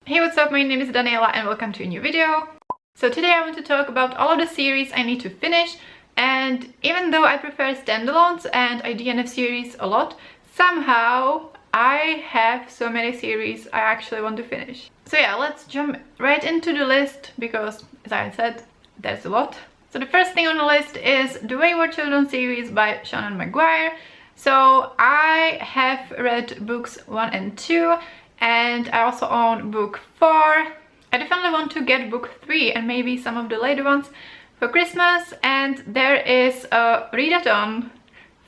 Hey, what's up? My name is Daniela and welcome to a new video. So today I want to talk about all of the series I need to finish, and even though I prefer standalones and I DNF series a lot, somehow I have so many series I actually want to finish. So yeah, let's jump right into the list because, as I said, there's a lot. So the first thing on the list is the Wayward Children series by Shannon Maguire. So I have read books 1 and 2, and I also own book 4. I definitely want to get book 3 and maybe some of the later ones for Christmas, and there is a readathon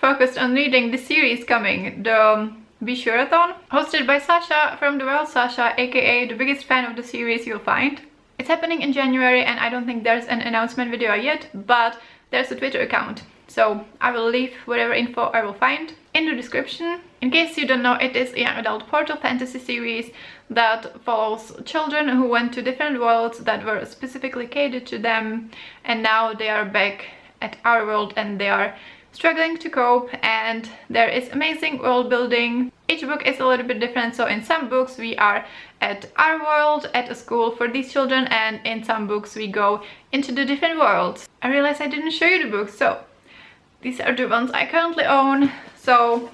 focused on reading the series coming, the Be Sure-athon, hosted by Sasha from The Wild Sasha, aka the biggest fan of the series you'll find. It's happening in January and I don't think there's an announcement video yet, but there's a Twitter account, so I will leave whatever info I will find in the description. In case you don't know, it is a young adult portal fantasy series that follows children who went to different worlds that were specifically catered to them, and now they are back at our world and they are struggling to cope, and there is amazing world building. Each book is a little bit different, so in some books we are at our world, at a school for these children, and in some books we go into the different worlds. I realized I didn't show you the books, so these are the ones I currently own. So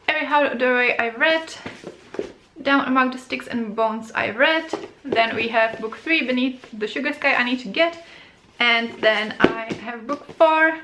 Every How the Way I read, Down Among the Sticks and Bones I read, then we have book 3, Beneath the Sugar Sky, I need to get, and then I have book 4,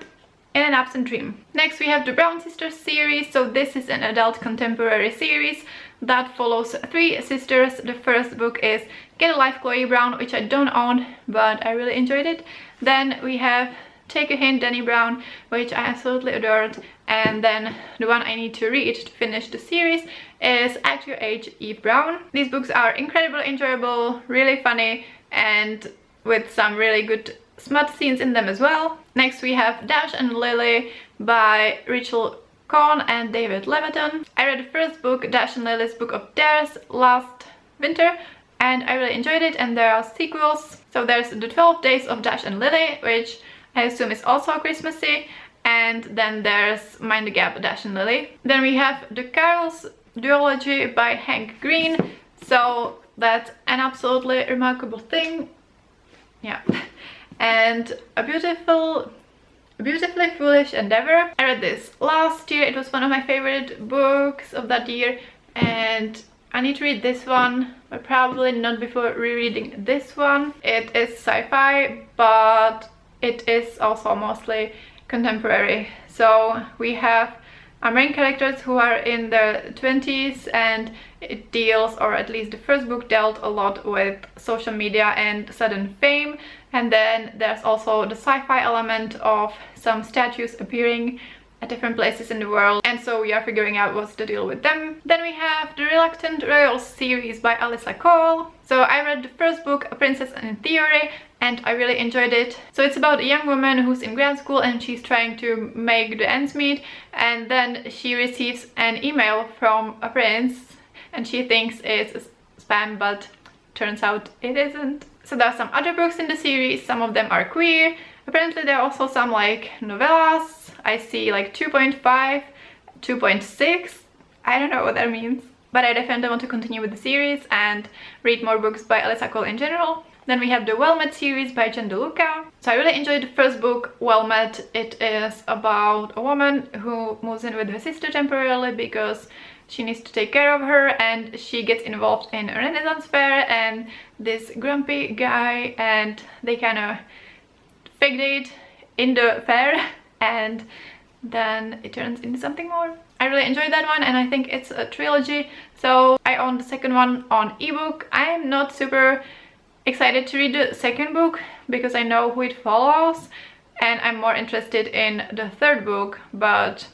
In an Absent Dream. Next we have the Brown Sisters series. So this is an adult contemporary series that follows 3 sisters. The first book is Get a Life, Chloe Brown, which I don't own, but I really enjoyed it. Then we have Take a Hint, Danny Brown, which I absolutely adored. And then the one I need to read to finish the series is At Your Age, Eve Brown. These books are incredibly enjoyable, really funny, and with some really good smut scenes in them as well. Next we have Dash and Lily by Rachel Cohn and David Leviton. I read the first book, Dash and Lily's Book of Dares, last winter, and I really enjoyed it, and there are sequels. So there's the 12 Days of Dash and Lily, which I assume is also Christmassy, and then there's Mind the Gap, Dash and Lily. Then we have The Carol's Duology by Hank Green. So that's an absolutely remarkable thing. Yeah. And a beautifully foolish endeavor. I read this last year. It was one of my favorite books of that year, and I need to read this one, but probably not before rereading this one. It is sci-fi, but it is also mostly contemporary. So we have our main characters who are in their 20s, and it deals, or at least the first book dealt a lot with social media and sudden fame. And then there's also the sci-fi element of some statues appearing at different places in the world, and so we are figuring out what's the deal with them. Then we have the Reluctant Royals series by Alyssa Cole. So I read the first book, A Princess in Theory, and I really enjoyed it. So it's about a young woman who's in grad school and she's trying to make the ends meet, and then she receives an email from a prince and she thinks it's spam, but turns out it isn't. So there are some other books in the series, some of them are queer. Apparently there are also some like novellas. I see like 2.5, 2.6, I don't know what that means. But I definitely want to continue with the series and read more books by Alyssa Cole in general. Then we have the Well Met series by Jen DeLuca. So I really enjoyed the first book, Well Met. It is about a woman who moves in with her sister temporarily because she needs to take care of her, and she gets involved in a Renaissance fair and this grumpy guy, and they kind of fake date in the fair, and then it turns into something more. I really enjoyed that one, and I think it's a trilogy, so I own the second one on ebook. I'm not super excited to read the second book because I know who it follows, and I'm more interested in the third book, but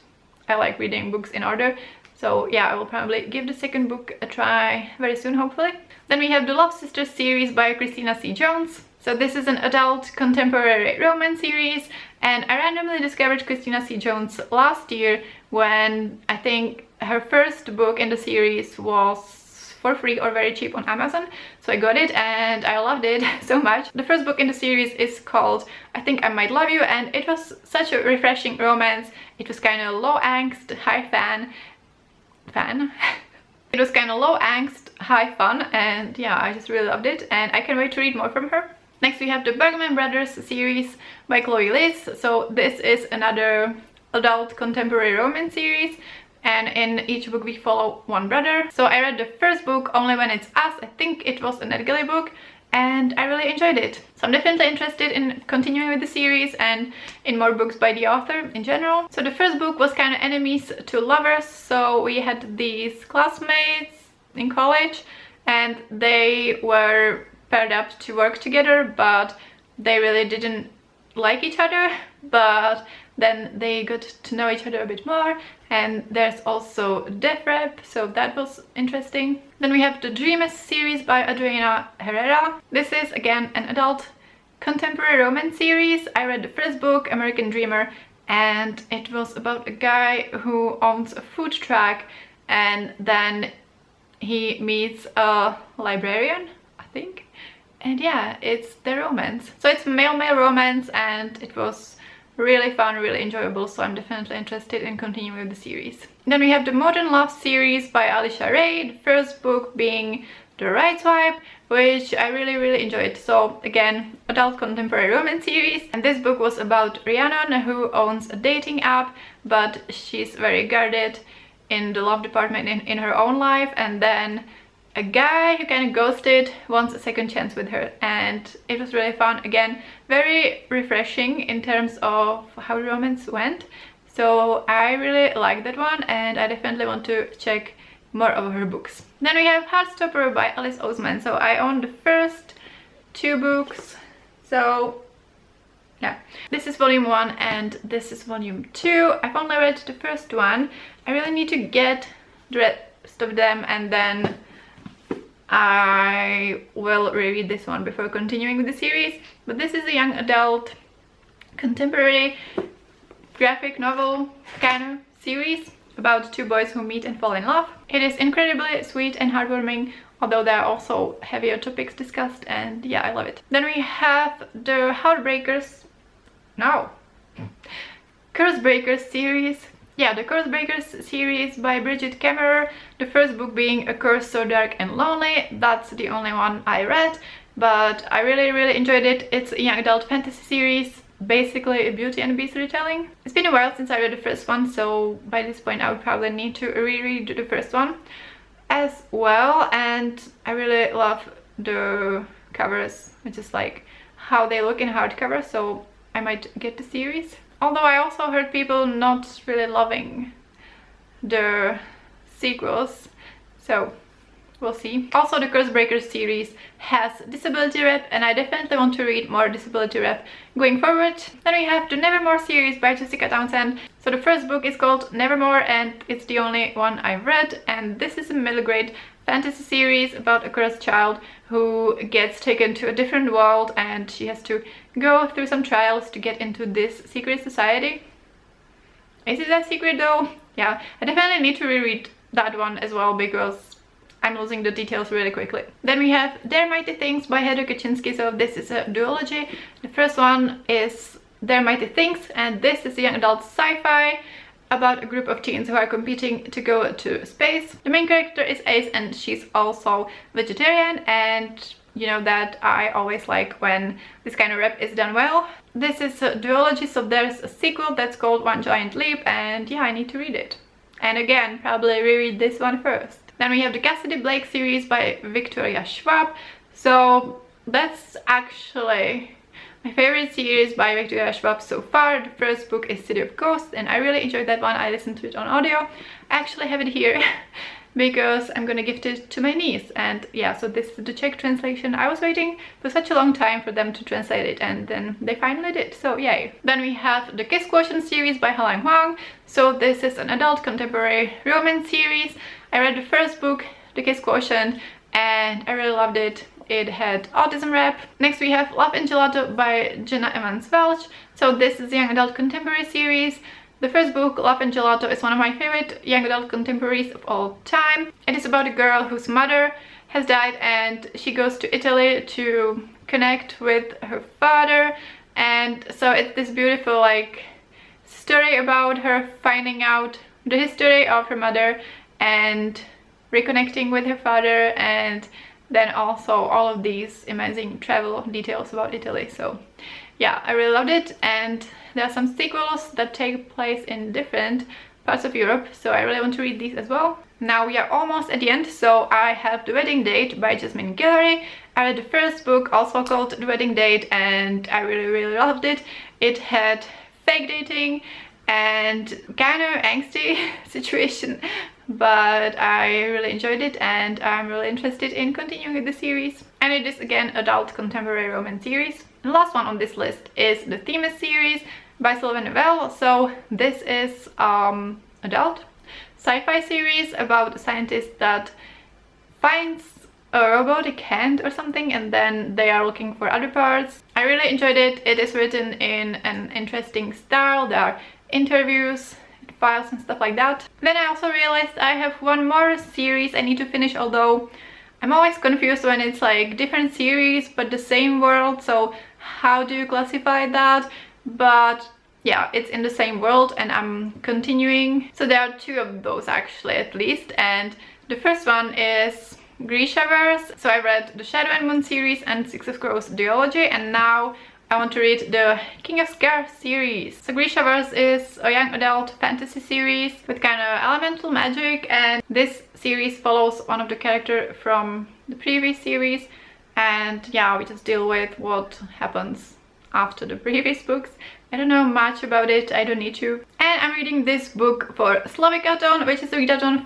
I like reading books in order. So yeah, I will probably give the second book a try very soon, hopefully. Then we have the Love Sisters series by Christina C. Jones. So this is an adult contemporary romance series, and I randomly discovered Christina C. Jones last year when I think her first book in the series was for free or very cheap on Amazon. So I got it and I loved it so much. The first book in the series is called I Think I Might Love You, and it was such a refreshing romance. It was kind of low angst, high fan It was kind of low angst, high fun, and yeah, I just really loved it, and I can't wait to read more from her. Next we have the Bergman Brothers series by Chloe Liz. So this is another adult contemporary romance series, and in each book we follow one brother. So I read the first book, Only When It's Us. I think it was an Ed Gilly book, and I really enjoyed it. So I'm definitely interested in continuing with the series and in more books by the author in general. So the first book was kind of enemies to lovers. So we had these classmates in college, and they were paired up to work together, but they really didn't like each other. But then they got to know each other a bit more, and there's also death rap, so that was interesting. Then we have the Dreamers series by Adriana Herrera. This is again an adult contemporary romance series. I read the first book, American Dreamer, and it was about a guy who owns a food truck, and then he meets a librarian, I think, and yeah, it's the romance. So it's male-male romance, and it was really fun, really enjoyable, so I'm definitely interested in continuing with the series. Then we have the Modern Love series by Alicia Ray, the first book being The Right Swipe, which I really enjoyed. So again, adult contemporary romance series, and this book was about Rhiannon, who owns a dating app, but she's very guarded in the love department in her own life, and then a guy who kind of ghosted wants a second chance with her, and it was really fun. Again, very refreshing in terms of how the romance went, so I really like that one, and I definitely want to check more of her books. Then we have Heartstopper by Alice Oseman. So I own the first two books, so yeah, this is volume 1 and this is volume 2. I've only read the first one. I really need to get the rest of them, and then I will reread this one before continuing with the series. But this is a young adult contemporary graphic novel kind of series about two boys who meet and fall in love. It is incredibly sweet and heartwarming, although there are also heavier topics discussed, and yeah, I love it. Then we have the Cursebreakers series. Yeah, the Cursebreakers series by Bridget Kemmerer. The first book being A Curse So Dark and Lonely. That's the only one I read, but I really enjoyed it. It's a young adult fantasy series, basically a Beauty and the Beast retelling. It's been a while since I read the first one, so by this point I would probably need to reread the first one as well. And I really love the covers, which is like how they look in hardcover, so I might get the series. Although I also heard people not really loving the sequels, so we'll see. Also, the Cursebreakers series has disability rep, and I definitely want to read more disability rep going forward. Then we have the Nevermore series by Jessica Townsend. So the first book is called Nevermore, and it's the only one I've read, and this is a middle grade fantasy series about a cursed child who gets taken to a different world, and she has to go through some trials to get into this secret society. Is it that secret though? Yeah, I definitely need to reread that one as well, because I'm losing the details really quickly. Then we have Their Mighty Things by Heather Kaczynski. So this is a duology. The first one is Their Mighty Things, and this is a young adult sci-fi about a group of teens who are competing to go to space. The main character is Ace, and she's also vegetarian, and you know that I always like when this kind of rep is done well. This is a duology, so there's a sequel that's called One Giant Leap, and yeah, I need to read it. And again, probably reread this one first. Then we have the Cassidy Blake series by Victoria Schwab. So that's actually my favorite series by Victoria Schwab so far. The first book is City of Ghosts, and I really enjoyed that one. I listened to it on audio. I actually have it here because I'm gonna gift it to my niece, and yeah, so this is the Czech translation. I was waiting for such a long time for them to translate it, and then they finally did, so yay. Then we have the Kiss Quotient series by Halang Huang. So this is an adult contemporary romance series. I read the first book, The Kiss Quotient, and I really loved it. It had autism rep. Next we have Love and Gelato by Jenna Evans Welch. So this is a young adult contemporary series. The first book, Love and Gelato, is one of my favorite young adult contemporaries of all time. It is about a girl whose mother has died, and she goes to Italy to connect with her father. And so it's this beautiful like story about her finding out the history of her mother and reconnecting with her father, and then also all of these amazing travel details about Italy. So yeah, I really loved it, and there are some sequels that take place in different parts of Europe, so I really want to read these as well. Now we are almost at the end, so I have The Wedding Date by Jasmine Guillory. I read the first book, also called The Wedding Date, and I really loved it. It had fake dating and kind of angsty situation, but I really enjoyed it, and I'm really interested in continuing with the series. And it is again adult contemporary romance series. The last one on this list is the Themis series by Sylvain Neuvel. So this is adult sci-fi series about a scientist that finds a robotic hand or something, and then they are looking for other parts. I really enjoyed it. It is written in an interesting style. There are interviews, files and stuff like that. Then I also realized I have one more series I need to finish, although I'm always confused when it's like different series but the same world, so how do you classify that? But yeah, it's in the same world and I'm continuing. So there are two of those actually, at least, and the first one is Grishaverse. So I read the Shadow and Moon series and Six of Crows duology, and now I want to read the King of Scare series. So Grishaverse is a young adult fantasy series with kind of elemental magic, and this series follows one of the characters from the previous series, and yeah, we just deal with what happens after the previous books. I don't know much about it, I don't need to. And I'm reading this book for Slavicathon, which is a readathon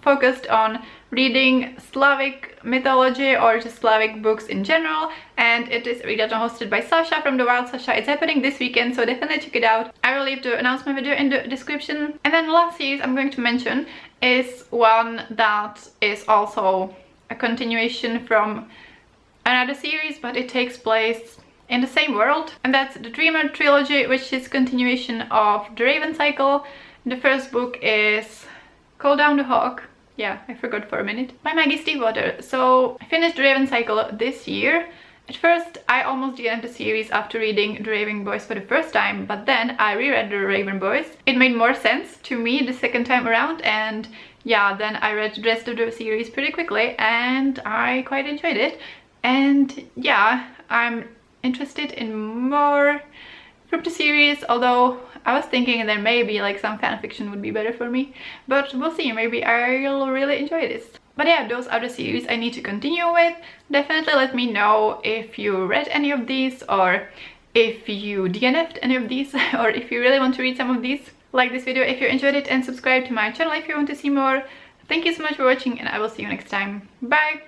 focused on reading Slavic mythology or just Slavic books in general, and it is a readathon hosted by Sasha from The Wild Sasha. It's happening this weekend, so definitely check it out. I will leave the announcement video in the description. And then the last series I'm going to mention is one that is also a continuation from another series, but it takes place in the same world, and that's the Dreamer trilogy, which is continuation of the Raven cycle. The first book is Call Down the Hawk. Yeah, I forgot for a minute. By Maggie Stiefvater. So I finished the Raven cycle this year. At first I almost didn't the series after reading The Raven Boys for the first time, but then I reread The Raven Boys. It made more sense to me the second time around, and yeah, then I read the rest of the series pretty quickly and I quite enjoyed it. And yeah, I'm interested in more from the series, although I was thinking that maybe like some fanfiction would be better for me, but we'll see, maybe I'll really enjoy this. But yeah, those are the series I need to continue with. Definitely let me know if you read any of these, or if you DNF'd any of these, or if you really want to read some of these. Like this video if you enjoyed it, and subscribe to my channel if you want to see more. Thank you so much for watching, and I will see you next time. Bye!